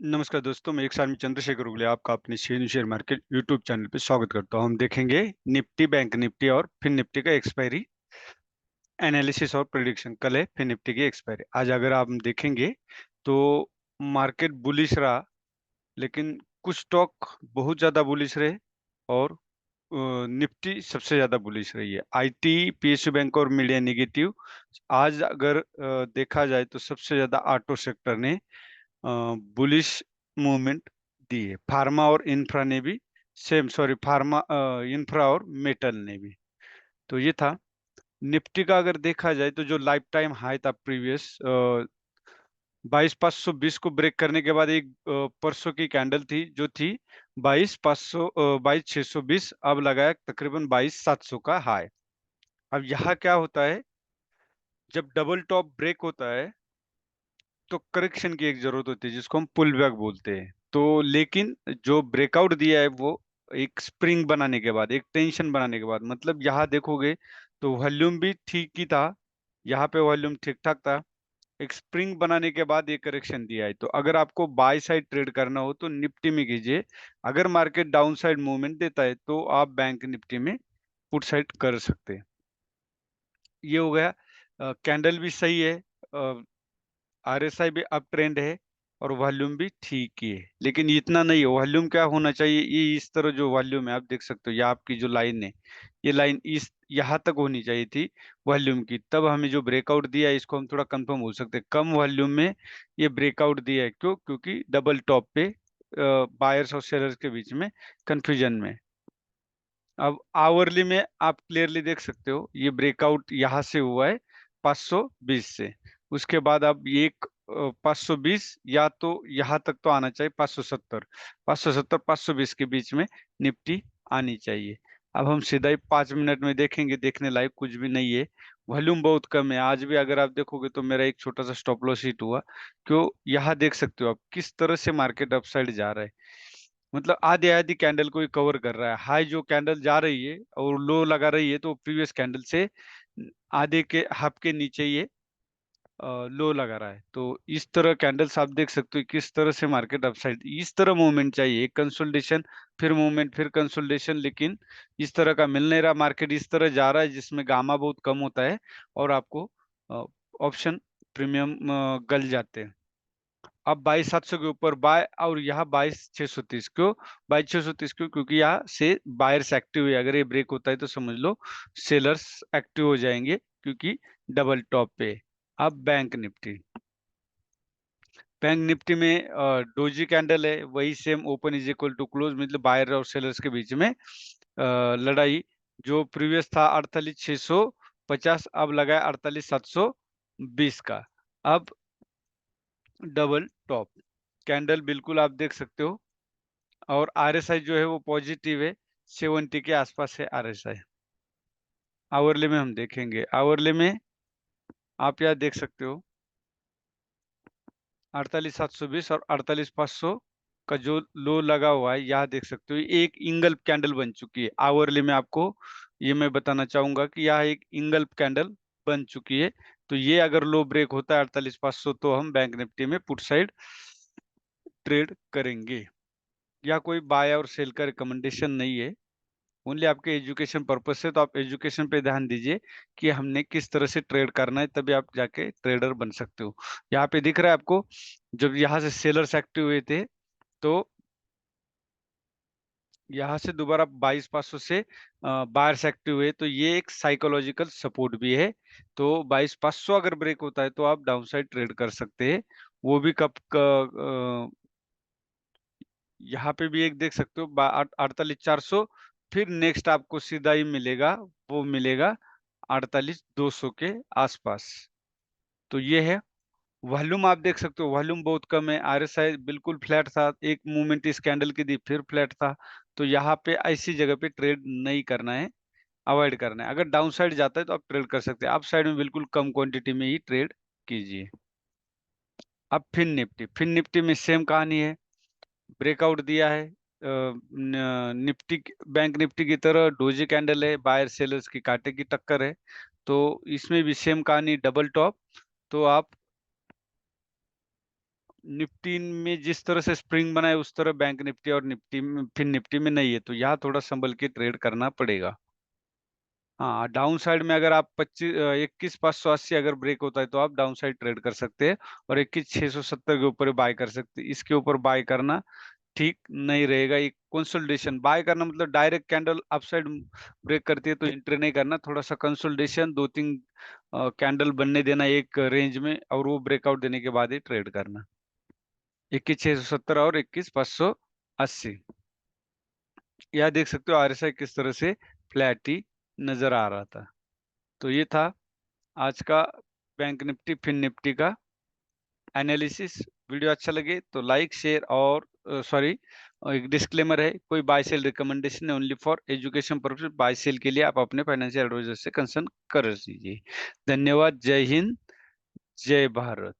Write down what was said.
नमस्कार दोस्तों, मैं एक साल में चंद्रशेखर उगले आपका अपने शेयर मार्केट यूट्यूब चैनल पे स्वागत करता हूं। हम देखेंगे निफ्टी, बैंक निफ्टी और फिर निफ्टी का एक्सपायरी एनालिसिस और प्रेडिक्शन। कल है फिर निफ्टी की एक्सपायरी। आज अगर आप देखेंगे तो मार्केट बुलिश रहा, लेकिन कुछ स्टॉक बहुत ज्यादा बुलिश रहे और निफ्टी सबसे ज्यादा बुलिश रही है। आईटी, पीएसयू बैंक और मीडिया नेगेटिव। आज अगर देखा जाए तो सबसे ज्यादा ऑटो सेक्टर ने बुलिश मूवमेंट दी है। फार्मा और इंफ्रा ने भी सेम, सॉरी, फार्मा, इंफ्रा और मेटल ने भी। तो ये था निफ्टी का। अगर देखा जाए तो जो लाइफ टाइम हाई था प्रीवियस 22,520 को ब्रेक करने के बाद एक परसों की कैंडल थी जो थी 22,500, 22,620। अब लगाया तकरीबन 22,700 का हाई। अब यहाँ क्या होता है, जब डबल टॉप ब्रेक होता है तो करेक्शन की एक जरूरत होती है जिसको हम पुल बैक बोलते हैं। तो लेकिन जो ब्रेकआउट दिया है वो एक स्प्रिंग बनाने के बाद, एक टेंशन बनाने के बाद, मतलब यहाँ देखोगे तो वॉल्यूम भी ठीक ही था, यहाँ पे वॉल्यूम ठीक ठाक था। एक स्प्रिंग बनाने के बाद ये करेक्शन दिया है। तो अगर आपको बाय साइड ट्रेड करना हो तो निफ्टी में कीजिए। अगर मार्केट डाउन साइड मूवमेंट देता है तो आप बैंक निफ्टी में पुट साइड कर सकते हैं। ये हो गया। कैंडल भी सही है, आरएसआई भी अप ट्रेंड है और वॉल्यूम भी ठीक ही है, लेकिन इतना नहीं है। वॉल्यूम क्या होना चाहिए, ये इस तरह जो वॉल्यूम है आप देख सकते हो, ये आपकी जो लाइन है, ये लाइन इस यहाँ तक होनी चाहिए थी वॉल्यूम की। तब हमें जो ब्रेकआउट दिया है इसको हम थोड़ा कंफर्म बोल सकते हैं। कम वॉल्यूम में ये ब्रेकआउट दिया है, क्यों? क्योंकि डबल टॉप पे बायर्स और सेलर्स के बीच में कंफ्यूजन में। अब आवरली में आप क्लियरली देख सकते हो ये ब्रेकआउट यहाँ से हुआ है 520 से। उसके बाद अब ये एक 520 या तो यहाँ तक तो आना चाहिए, 570, 570 520 के बीच में निफ्टी आनी चाहिए। अब हम सीधा ही 5 मिनट में देखेंगे, देखने लायक कुछ भी नहीं है। वॉल्यूम बहुत कम है आज भी। अगर आप देखोगे तो मेरा एक छोटा सा स्टॉप लॉस हिट हुआ। क्यों? यहाँ देख सकते हो आप किस तरह से मार्केट अपसाइड जा रहा है। मतलब आधी आधी कैंडल को ही कवर कर रहा है। हाई जो कैंडल जा रही है और लो लगा रही है तो प्रीवियस कैंडल से आधे के हाफ के नीचे ये लो लगा रहा है। तो इस तरह कैंडल्स आप देख सकते हो किस तरह से मार्केट अपसाइड। इस तरह मूवमेंट चाहिए, एक कंसोलिडेशन, फिर मूवमेंट, फिर कंसोलिडेशन। लेकिन इस तरह का मिल नहीं रहा। मार्केट इस तरह जा रहा है जिसमें गामा बहुत कम होता है और आपको ऑप्शन प्रीमियम गल जाते हैं। अब 22,700 के ऊपर बाय, और यहाँ 22,630 क्यों? 22,630 क्यों? क्योंकि यहाँ से बायर्स एक्टिव है। अगर ये ब्रेक होता है तो समझ लो सेलर्स एक्टिव हो जाएंगे, क्योंकि डबल टॉप पे। अब बैंक निफ्टी में डोजी कैंडल है, वही same open is equal to close, मतलब बायर और सेलर्स के बीच में लड़ाई। जो प्रीवियस था 48,650, अब लगा है 48,720 का। अब डबल टॉप कैंडल बिल्कुल आप देख सकते हो। और आरएसआई जो है वो पॉजिटिव है, 70 के आसपास है आरएसआई। आवरली में हम देखेंगे, आवरली में आप यहाँ देख सकते हो 48,720 और 48,500 का जो लो लगा हुआ है, यहाँ देख सकते हो एक इंगल्फ कैंडल बन चुकी है। आवरली में आपको ये मैं बताना चाहूंगा कि यहाँ एक इंगल्फ कैंडल बन चुकी है। तो ये अगर लो ब्रेक होता है 48,500 तो हम बैंक निफ्टी में पुट साइड ट्रेड करेंगे। या कोई बाय और सेल का रिकमेंडेशन नहीं है, ओनली आपके एजुकेशन पर्पज से। तो आप एजुकेशन पे ध्यान दीजिए कि हमने किस तरह से ट्रेड करना है, तभी आप जाके ट्रेडर बन सकते हो। यहाँ पे दिख रहा है आपको, जब यहाँ से सेलर्स एक्टिव हुए थे तो यहाँ से दोबारा 22,500 से बायर्स एक्टिव हुए, तो ये एक साइकोलॉजिकल सपोर्ट भी है। तो 22,500 अगर ब्रेक होता है तो आप डाउन साइड ट्रेड कर सकते हैं। वो भी कब यहाँ पे भी एक देख सकते हो 48,400। फिर नेक्स्ट आपको सीधा ही मिलेगा, वो मिलेगा 48,200 के आसपास। तो ये है। वॉल्यूम आप देख सकते हो, वॉल्यूम बहुत कम है। आरएसआई बिल्कुल फ्लैट था, एक मूवमेंट इस कैंडल की दी फिर फ्लैट था। तो यहाँ पे ऐसी जगह पे ट्रेड नहीं करना है, अवॉइड करना है। अगर डाउन साइड जाता है तो आप ट्रेड कर सकते हैं, अप साइड में बिल्कुल कम क्वांटिटी में ही ट्रेड कीजिए। अब फिन निफ्टी में सेम कहानी है। ब्रेकआउट दिया है निफ्टी, बैंक निफ्टी की तरह डोजी कैंडल है, बायर सेलर्स की कांटे की टक्कर है। तो इसमें भी सेम कहानी, डबल टॉप। तो आप निफ्टी में जिस तरह से स्प्रिंग बना है उस तरह बैंक निफ्टी और निफ्टी में, फिर निफ्टी में नहीं है, तो यहाँ थोड़ा संभल के ट्रेड करना पड़ेगा। हाँ, डाउन साइड में अगर आप 21,580 अगर ब्रेक होता है तो आप डाउन साइड ट्रेड कर सकते हैं, और 21,670 के ऊपर बाय कर सकते हैं। इसके ऊपर बाय करना ठीक नहीं रहेगा। एक कंसोलिडेशन बाय करना मतलब डायरेक्ट कैंडल अपसाइड ब्रेक करती है तो एंट्री नहीं करना, थोड़ा सा कंसोलिडेशन 2-3 कैंडल बनने देना एक रेंज में, और वो ब्रेकआउट देने के बाद ही ट्रेड करना। 21,670 और 21,580, यह देख सकते हो आरएसआई किस तरह से फ्लैट ही नजर आ रहा था। तो ये था आज का बैंक निफ्टी फिन निफ्टी का एनालिसिस। वीडियो अच्छा लगे तो लाइक शेयर, और सॉरी, एक डिस्क्लेमर है, कोई बाय सेल रिकमेंडेशन है, only for education purpose. Buy sell के लिए आप अपने फाइनेंशियल एडवाइजर से कंसल्ट कर लीजिए। धन्यवाद। जय हिंद, जय भारत।